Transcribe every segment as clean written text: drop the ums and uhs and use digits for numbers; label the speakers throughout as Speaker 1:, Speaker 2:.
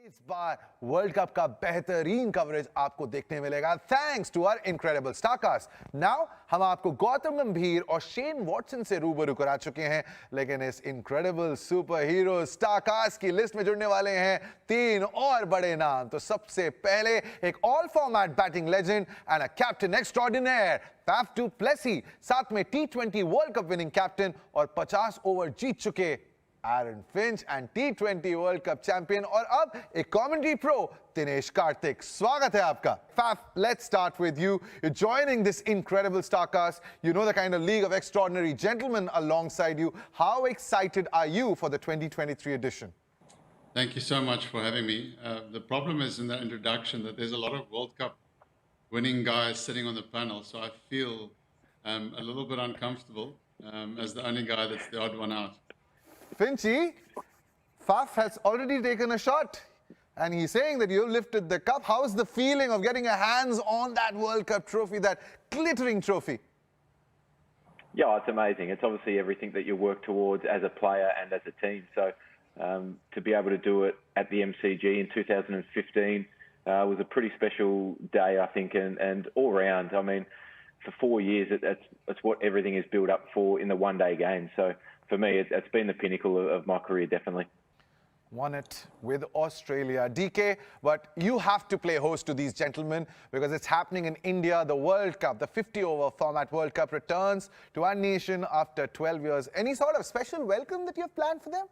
Speaker 1: इस बार world cup का बेहतरीन कवरेज आपको देखने मिलेगा thanks to our incredible star cast. Now हम आपको गौतम गंभीर और शेन वॉटसन से रूबरू करा चुके हैं, लेकिन इस इनक्रेडिबल सुपर हीरो स्टारकास्ट की लिस्ट में जुड़ने वाले हैं तीन और बड़े नाम। तो सबसे पहले एक all format batting legend and a captain extraordinary Faf du Plessis, साथ में T20 world cup winning captain और 50 ओवर जीत चुके Aaron Finch and T20 world cup champion और अब एक कमेंट्री प्रो दिनेश कार्तिक। स्वागत है आपका। Faf, let's start with you. You're joining this incredible StarCast. You know the kind of league of extraordinary gentlemen alongside you. How excited are you for the 2023 edition?
Speaker 2: Thank you so much for having me. The problem is in the introduction that there's a lot of World Cup winning guys sitting on the panel, so I feel a little bit uncomfortable as the only guy that's the odd one out.
Speaker 1: Finchy, Faf has already taken a shot and he's saying that you lifted the cup. How's the feeling of getting a hands on that World Cup trophy, that glittering trophy?
Speaker 3: Yeah, it's amazing. It's obviously everything that you work towards as a player and as a team. So to be able to do it at the MCG in 2015 was a pretty special day, I think, and all round. I mean, for 4 years, it's what everything is built up for in the one-day game. So for me, it's been the pinnacle of my career, definitely.
Speaker 1: Won it with Australia. DK, but you have to play host to these gentlemen because it's happening in India. The World Cup, the 50-over format World Cup returns to our nation after 12 years. Any sort of special welcome that you have planned for them?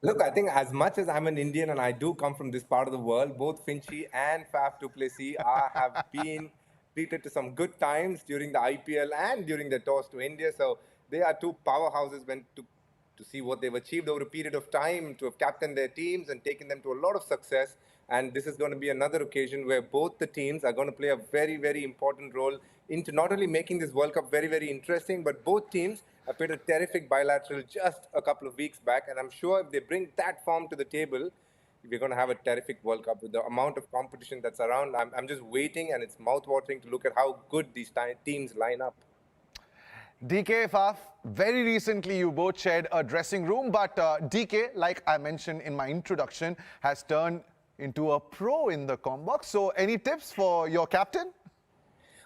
Speaker 4: Look, I think as much as I'm an Indian and I do come from this part of the world, both Finchy and Faf du Plessis have been treated to some good times during the IPL and during the tours to India. So they are two powerhouses when to see what they've achieved over a period of time, to have captained their teams and taken them to a lot of success. And this is going to be another occasion where both the teams are going to play a very, very important role into not only making this World Cup very, very interesting, but both teams have played a terrific bilateral just a couple of weeks back. And I'm sure if they bring that form to the table, we're going to have a terrific World Cup with the amount of competition that's around. I'm just waiting, and it's mouth-watering to look at how good these teams line up.
Speaker 1: DK, Faf, very recently you both shared a dressing room, but DK, like I mentioned in my introduction, has turned into a pro in the combox. So any tips for your captain?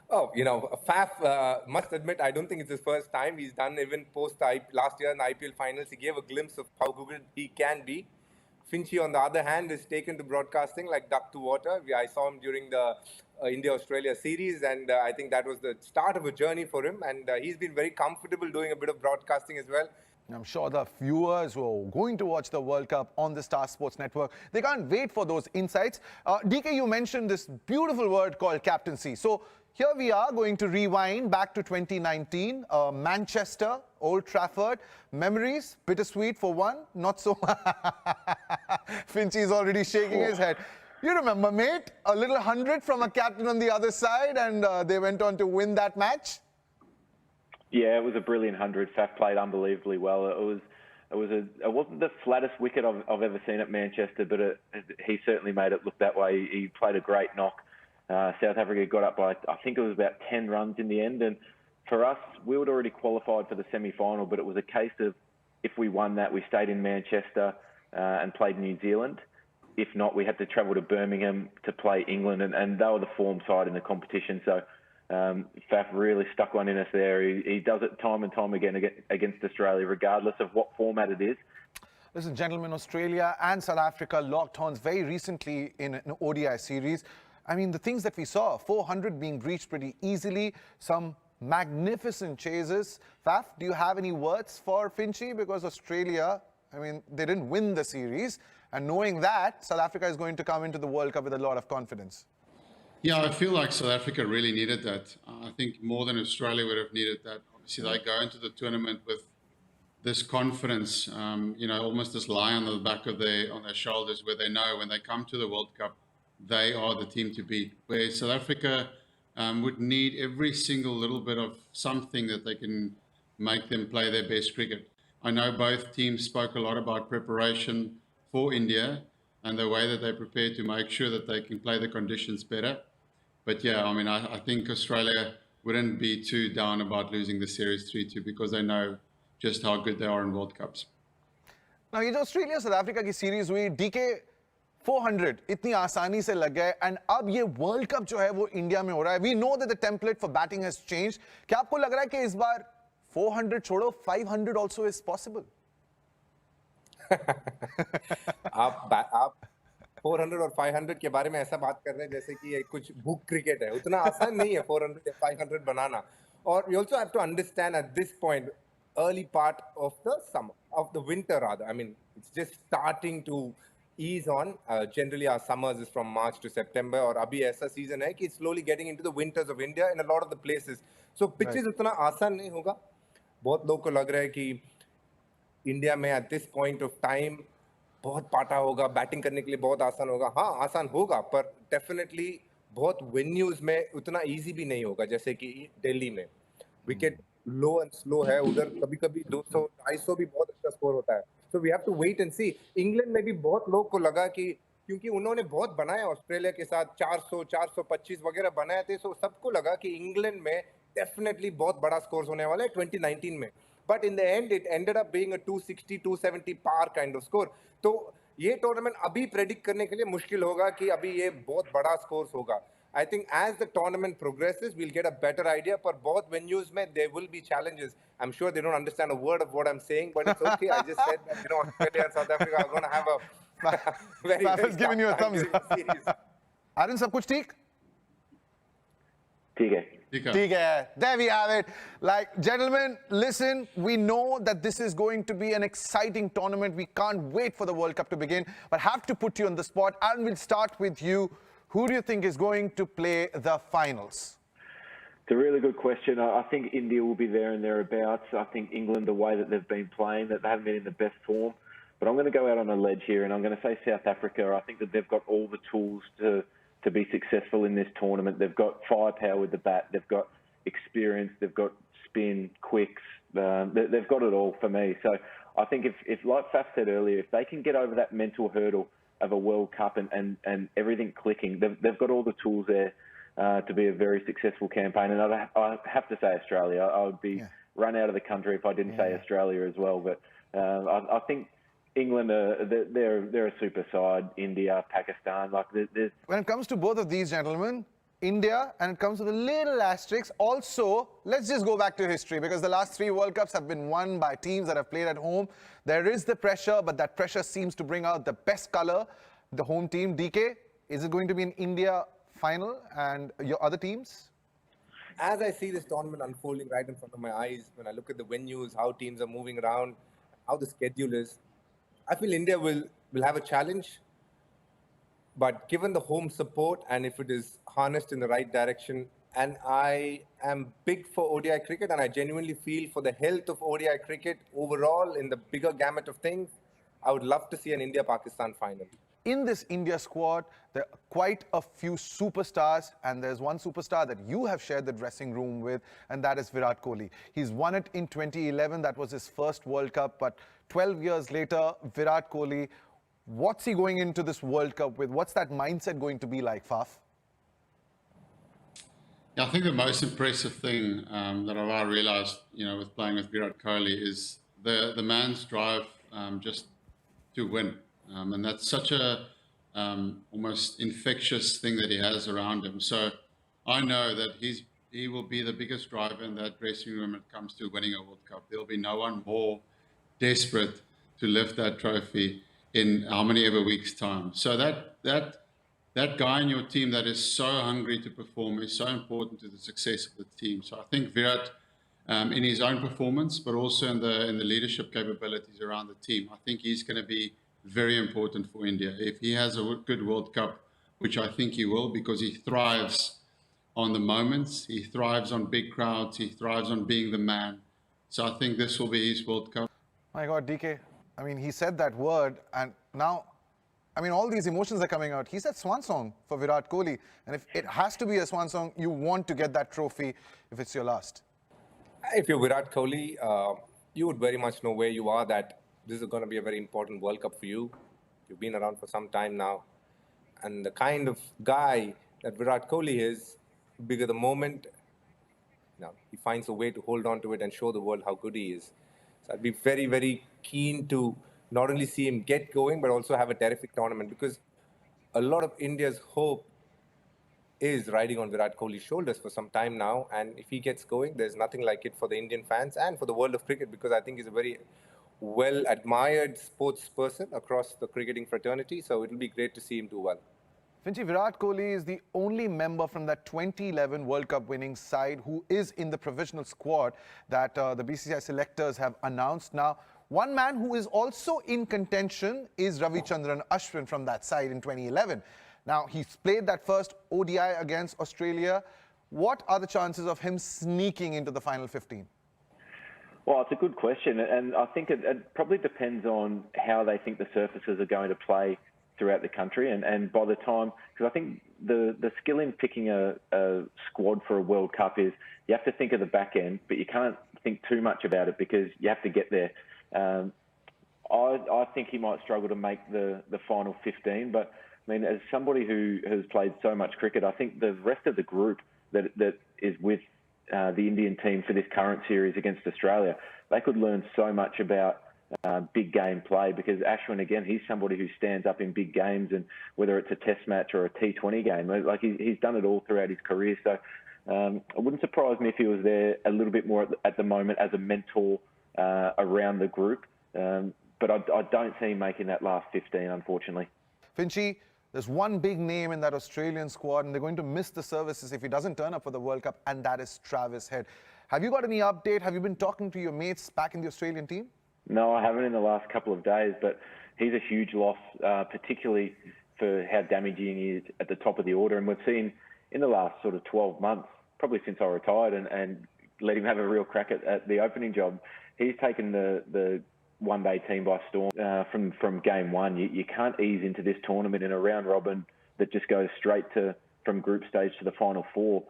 Speaker 4: Oh, you know, Faf, must admit, I don't think it's his first time. He's done even post last year in the IPL finals. He gave a glimpse of how good he can be. Finchy, on the other hand, is taken to broadcasting like duck to water. I saw him during the India-Australia series, and I think that was the start of a journey for him. And he's been very comfortable doing a bit of broadcasting as well.
Speaker 1: I'm sure the viewers who are going to watch the World Cup on the Star Sports Network, they can't wait for those insights. DK, you mentioned this beautiful word called captaincy. So here we are going to rewind back to 2019, Manchester, Old Trafford. Memories, bittersweet for one, not so. Finchy's already shaking his head. You remember, mate, a little 100 from a captain on the other side, and they went on to win that match?
Speaker 3: Yeah, it was a brilliant 100. Faf played unbelievably well. It wasn't the flattest wicket I've ever seen at Manchester, but he certainly made it look that way. He played a great knock. South Africa got up by, I think it was about 10 runs in the end. And for us, we had already qualified for the semi-final, but it was a case of if we won that, we stayed in Manchester and played New Zealand. If not, we had to travel to Birmingham to play England, and they were the form side in the competition. So Faf really stuck one in us there. He does it time and time again against Australia, regardless of what format it is.
Speaker 1: Listen, gentlemen, Australia and South Africa locked horns very recently in an ODI series. I mean, the things that we saw, 400 being breached pretty easily, some magnificent chases. Faf, do you have any words for Finchy? Because Australia, I mean, they didn't win the series. And knowing that, South Africa is going to come into the World Cup with a lot of confidence.
Speaker 2: Yeah, I feel like South Africa really needed that. I think more than Australia would have needed that. Obviously, they go into the tournament with this confidence, you know, almost this lion on the back of on their shoulders, where they know when they come to the World Cup, they are the team to beat. Where South Africa would need every single little bit of something that they can make them play their best cricket. I know both teams spoke a lot about preparation for India and the way that they prepare to make sure that they can play the conditions better. But yeah, I mean, I think Australia wouldn't be too down about losing the series 3-2 because they know just how good they are in World Cups.
Speaker 1: Now, ये जो Australia South Africa की series हुई, DK, 400 इतनी आसानी से लग गए and अब ये वर्ल्ड कप जो है वो इंडिया में हो रहा है. We know that the template for batting has changed. क्या आपको लग रहा है कि इस बार 400 छोड़ो 500 आल्सो इज पॉसिबल?
Speaker 4: आप 400 और 500 के बारे में ऐसा बात कर रहे हैं जैसे कि ये कुछ बुक क्रिकेट है. उतना आसान नहीं है 400 या 500 बनाना. और you also have to understand at this point, early part of the summer, of the winter rather. I mean, it's just starting to ease on. Generally, our summers is from March to September, और अभी ऐसा season है कि it's slowly getting into the winters of India in a lot of the places. So pitches उतना आसान नहीं होगा. बहुत लोगों को लग रहा है कि इंडिया में at this point of time बहुत पाटा होगा, बैटिंग करने के लिए बहुत आसान होगा. हाँ, आसान होगा, पर डेफिनेटली बहुत वेन्यूज में उतना इजी भी नहीं होगा. जैसे कि दिल्ली में विकेट लो एंड स्लो है, उधर कभी कभी 200 250 भी बहुत अच्छा स्कोर होता है. So we have to wait and see. England में भी बहुत लोग को लगा कि क्योंकि उन्होंने बहुत बनाया ऑस्ट्रेलिया के साथ 400 425 वगैरह बनाए थे, सो सबको लगा कि इंग्लैंड में डेफिनेटली बहुत बड़ा स्कोर होने वाला है 2019 में. But in the end it ended up being a 260 270 par kind of score. तो ये टूर्नामेंट अभी प्रेडिक्ट करने के लिए मुश्किल होगा कि अभी ये बहुत बड़ा स्कोर होगा. I think as the tournament progresses, we'll get a better idea. पर बहुत venues में there will be challenges. I'm sure they don't understand a word of what I'm saying, but it's okay. I just said that Australia and South Africa are going to have a very
Speaker 1: Papa's giving you a thumbs up.
Speaker 4: series.
Speaker 1: Arun, सब कुछ ठीक?
Speaker 3: ठीक है.
Speaker 1: ठीक है. There we have it. Like, gentlemen, listen, we know that this is going to be an exciting tournament. We can't wait for the World Cup to begin, but have to put you on the spot. And we'll start with you. Who do you think is going to play the finals?
Speaker 3: It's a really good question. I think India will be there and thereabouts. I think England, the way that they've been playing, that they haven't been in the best form. But I'm going to go out on a ledge here, and I'm going to say South Africa. I think that they've got all the tools to be successful in this tournament. They've got firepower with the bat. They've got experience. They've got spin, quicks. They've got it all for me. So I think if like Faf said earlier, if they can get over that mental hurdle of a World Cup and everything clicking, they've got all the tools there to be a very successful campaign. And I have to say Australia. I would be run out of the country if I didn't say Australia as well. But I think England, they're a super side. India, Pakistan, like there's...
Speaker 1: When it comes to both of these gentlemen, India, and it comes with a little asterisk. Also, let's just go back to history, because the last 3 World Cups have been won by teams that have played at home. There is the pressure, but that pressure seems to bring out the best color. The home team, DK, is it going to be an India final, and your other teams?
Speaker 4: As I see this tournament unfolding right in front of my eyes, when I look at the venues, how teams are moving around, how the schedule is, I feel India will have a challenge. But given the home support, and if it is harnessed in the right direction, and I am big for ODI cricket, and I genuinely feel for the health of ODI cricket overall in the bigger gamut of things, I would love to see an India-Pakistan final.
Speaker 1: In this India squad, there are quite a few superstars, and there's one superstar that you have shared the dressing room with, and that is Virat Kohli. He's won it in 2011. That was his first World Cup, but 12 years later, Virat Kohli, what's he going into this World Cup with? What's that mindset going to be like, Faf?
Speaker 2: Yeah, I think the most impressive thing that I've realized, with playing with Virat Kohli is the man's drive just to win. And that's such a almost infectious thing that he has around him. So I know that he will be the biggest driver in that dressing room when it comes to winning a World Cup. There'll be no one more desperate to lift that trophy in how many ever weeks' time. So that guy in your team that is so hungry to perform is so important to the success of the team. So I think Virat, in his own performance, but also in the leadership capabilities around the team, I think he's going to be very important for India. If he has a good World Cup, which I think he will, because he thrives on the moments, he thrives on big crowds, he thrives on being the man. So I think this will be his World Cup.
Speaker 1: My God, DK, I mean, he said that word, and now, I mean, all these emotions are coming out. He said swan song for Virat Kohli, and if it has to be a swan song, you want to get that trophy if it's your last.
Speaker 4: If you're Virat Kohli, you would very much know where you are, that this is going to be a very important World Cup for you. You've been around for some time now. And the kind of guy that Virat Kohli is, bigger the moment, he finds a way to hold on to it and show the world how good he is. So I'd be very, very keen to not only see him get going, but also have a terrific tournament. Because a lot of India's hope is riding on Virat Kohli's shoulders for some time now. And if he gets going, there's nothing like it for the Indian fans and for the world of cricket, because I think he's a very well admired sports person across the cricketing fraternity. So it'll be great to see him do well.
Speaker 1: Finchi, Virat Kohli is the only member from that 2011 World Cup winning side who is in the provisional squad that the BCCI selectors have announced. Now, one man who is also in contention is Ravichandran Ashwin from that side in 2011. Now, he's played that first ODI against Australia. What are the chances of him sneaking into the final 15?
Speaker 3: Well, it's a good question, and I think it probably depends on how they think the surfaces are going to play throughout the country. And by the time, because I think the skill in picking a squad for a World Cup is you have to think of the back end, but you can't think too much about it because you have to get there. I think he might struggle to make the final 15, but I mean, as somebody who has played so much cricket, I think the rest of the group that is with the Indian team for this current series against Australia, they could learn so much about big game play, because Ashwin, again, he's somebody who stands up in big games, and whether it's a test match or a T20 game, like he's done it all throughout his career. So it wouldn't surprise me if he was there a little bit more at the moment as a mentor around the group. But I don't see him making that last 15, unfortunately.
Speaker 1: Finchi, there's one big name in that Australian squad, and they're going to miss the services if he doesn't turn up for the World Cup, and that is Travis Head. Have you got any update? Have you been talking to your mates back in the Australian team?
Speaker 3: No, I haven't in the last couple of days, but he's a huge loss, particularly for how damaging he is at the top of the order. And we've seen in the last sort of 12 months, probably since I retired and let him have a real crack at the opening job, he's taken the one-day team by storm from game one. You can't ease into this tournament in a round robin that just goes straight from group stage to the final four.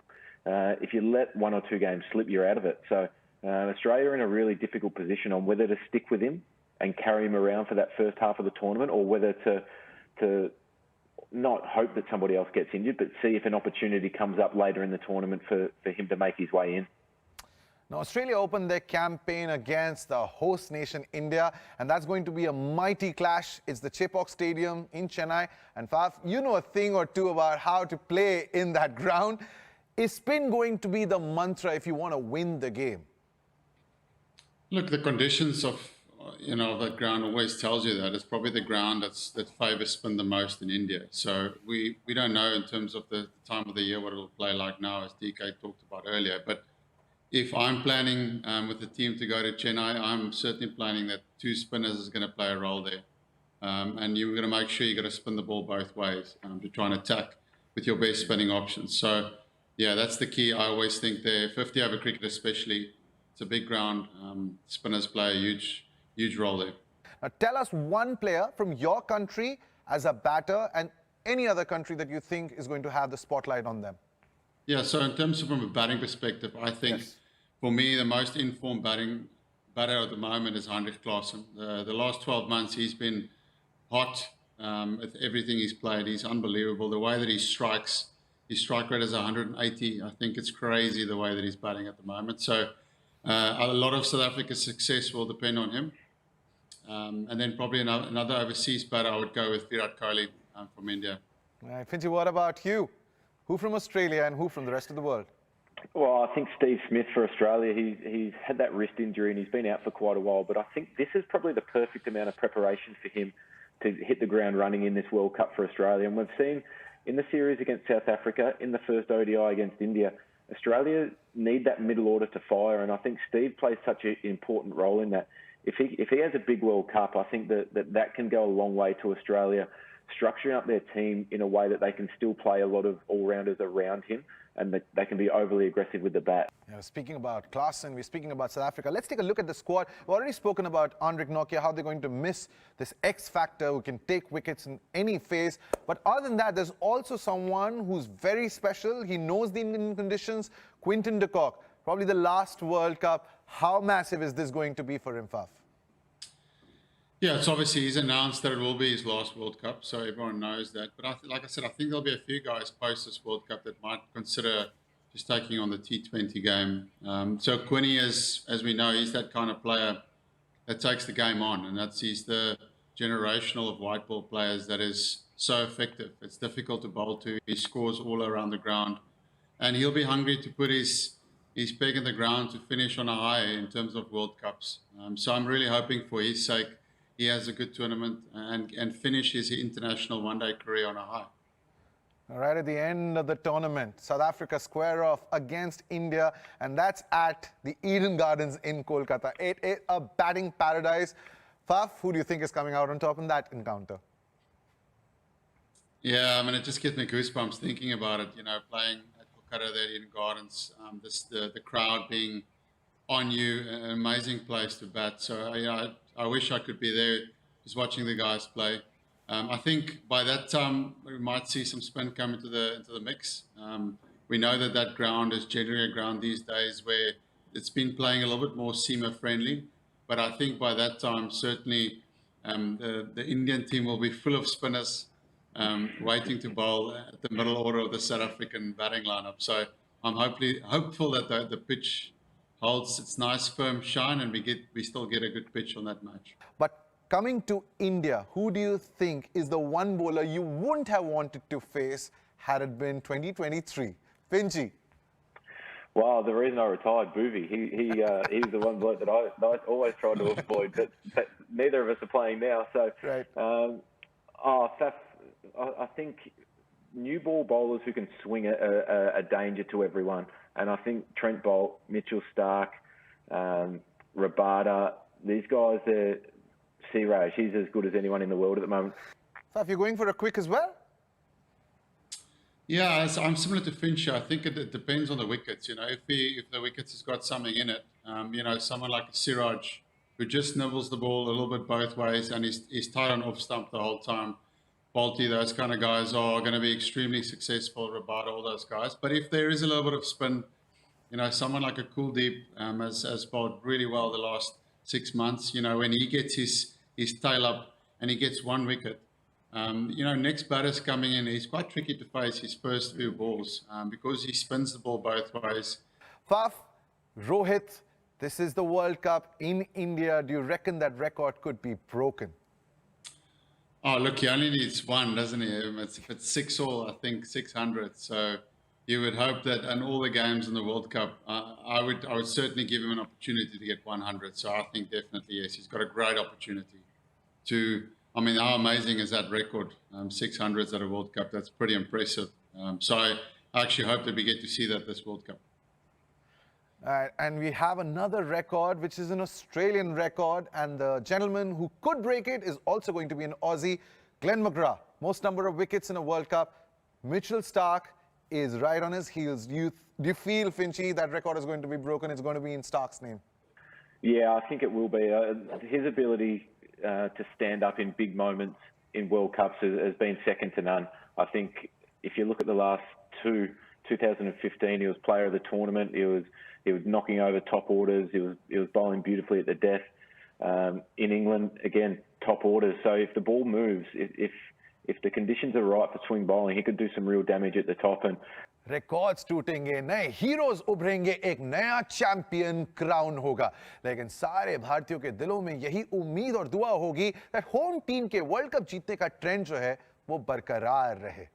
Speaker 3: If you let one or two games slip, you're out of it. So Australia are in a really difficult position on whether to stick with him and carry him around for that first half of the tournament, or whether to not hope that somebody else gets injured, but see if an opportunity comes up later in the tournament for him to make his way in.
Speaker 1: Now, Australia opened their campaign against the host nation, India, and that's going to be a mighty clash. It's the Chepauk Stadium in Chennai. And Faf, you know a thing or two about how to play in that ground. Is spin going to be the mantra if you want to win the game?
Speaker 2: Look, the conditions of that ground always tells you that. It's probably the ground that favours spin the most in India. So we don't know in terms of the time of the year what it'll play like now, as DK talked about earlier. But if I'm planning with the team to go to Chennai, I'm certainly planning that two spinners is going to play a role there. And you're going to make sure you're going to spin the ball both ways to try and attack with your best spinning options. So, yeah, that's the key. I always think there, 50-over cricket especially, it's a big ground. Spinners play a huge role there.
Speaker 1: Now, tell us one player from your country as a batter and any other country that you think is going to have the spotlight on them.
Speaker 2: Yeah, so in terms of from a batting perspective, I think for me, the most informed batter at the moment is Heinrich Klaasen. The last 12 months, he's been hot with everything he's played. He's unbelievable. The way that he strikes, his strike rate is 180. I think it's crazy the way that he's batting at the moment. So a lot of South Africa's success will depend on him. And then probably another overseas batter, I would go with Virat Kohli from India.
Speaker 1: All right, Finchi, what about you? Who from Australia and who from the rest of the world?
Speaker 3: Well, I think Steve Smith for Australia. He's had that wrist injury and he's been out for quite a while, but I think this is probably the perfect amount of preparation for him to hit the ground running in this World Cup for Australia. And we've seen in the series against South Africa, in the first ODI against India, Australia need that middle order to fire, and I think Steve plays such an important role in that. If he has a big World Cup, I think that can go a long way to Australia structuring up their team in a way that they can still play a lot of all-rounders around him, and that they can be overly aggressive with the bat.
Speaker 1: Speaking about Klaasen, we're speaking about South Africa. Let's take a look at the squad. We've already spoken about Andrik Nokia, how they're going to miss this X factor who can take wickets in any phase. But other than that, there's also someone who's very special. He knows the Indian conditions, Quinton de Kock. Probably the last World Cup. How massive is this going to be for him, Faf?
Speaker 2: Yeah, it's obviously he's announced that it will be his last World Cup, so everyone knows that. But like I said, I think there'll be a few guys post this World Cup that might consider just taking on the T20 game. So Quinny is, as we know, he's that kind of player that takes the game on, and he's the generational of white ball players that is so effective. It's difficult to bowl to. He scores all around the ground, and he'll be hungry to put his peg in the ground to finish on a high in terms of World Cups. So I'm really hoping for his sake he has a good tournament and finish his international one-day career on a high.
Speaker 1: Right at the end of the tournament, South Africa square off against India, and that's at the Eden Gardens in Kolkata. It is a batting paradise. Faf, who do you think is coming out on top in that encounter?
Speaker 2: Yeah, I mean, it just gives me goosebumps thinking about it, you know, playing at Kolkata there in Gardens, the crowd being on you, an amazing place to bat. So, yeah, I wish I could be there just watching the guys play. I think by that time, we might see some spin come into the mix. We know that ground is generally a ground these days where it's been playing a little bit more seamer friendly. But I think by that time, certainly the Indian team will be full of spinners waiting to bowl at the middle order of the South African batting lineup. So I'm hopeful that the pitch holds its nice firm shine and we still get a good pitch on that match.
Speaker 1: But coming to India, who do you think is the one bowler you wouldn't have wanted to face had it been 2023? Finchy.
Speaker 3: Well, the reason I retired, Boovy, he's the one bloke that I always tried to avoid, but neither of us are playing now. So,
Speaker 1: right.
Speaker 3: Faf, I think new ball bowlers who can swing are a danger to everyone. And I think Trent Bolt, Mitchell Starc, Rabada, these guys, Siraj, he's as good as anyone in the world at the moment.
Speaker 1: Faf, you're going for a quick as well?
Speaker 2: Yeah, I'm similar to Fincher. I think it depends on the wickets. You know, if the wickets has got something in it, you know, someone like Siraj who just nibbles the ball a little bit both ways and he's tight on off stump the whole time. Bolty, those kind of guys are going to be extremely successful. Rabada, all those guys. But if there is a little bit of spin, you know, someone like a Kuldeep has bowled really well the last 6 months. You know, when he gets his tail up and he gets one wicket. You know, next batter's coming in. He's quite tricky to face his first few balls because he spins the ball both ways.
Speaker 1: Faf, Rohit, this is the World Cup in India. Do you reckon that record could be broken?
Speaker 2: Oh, look, he only needs one, doesn't he? If it's 6 all, I think 600. So you would hope that in all the games in the World Cup, I would certainly give him an opportunity to get 100. So I think definitely, yes, he's got a great opportunity to... I mean, how amazing is that record? 600s at a World Cup. That's pretty impressive. So I actually hope that we get to see that this World Cup.
Speaker 1: And we have another record, which is an Australian record. And the gentleman who could break it is also going to be an Aussie, Glenn McGrath. Most number of wickets in a World Cup. Mitchell Starc is right on his heels. Do you feel, Finchy, that record is going to be broken? It's going to be in Starc's name?
Speaker 3: Yeah, I think it will be. His ability to stand up in big moments in World Cups has been second to none. I think if you look at the last two, 2015, he was player of the tournament. He was knocking over top orders. He was bowling beautifully at the death. In England, again, top orders. So if the ball moves, if the conditions are right for swing bowling, he could do some real damage at the top. And
Speaker 1: records टूटेंगे, नए heroes उभरेंगे, एक नया champion crown होगा। लेकिन सारे भारतीयों के दिलों में यही उम्मीद और दुआ होगी कि होम टीम के वर्ल्ड कप जीतने का ट्रेंड जो है वो बरकरार रहे।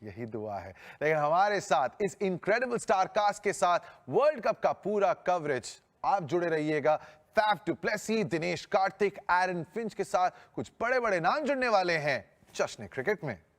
Speaker 1: यही दुआ है। लेकिन हमारे साथ इस इनक्रेडिबल स्टारकास्ट के साथ वर्ल्ड कप का पूरा कवरेज आप जुड़े रहिएगा। Faf du Plessis, Dinesh Karthik, Aaron Finch के साथ कुछ बड़े-बड़े नाम जुड़ने वाले हैं जश्न क्रिकेट में।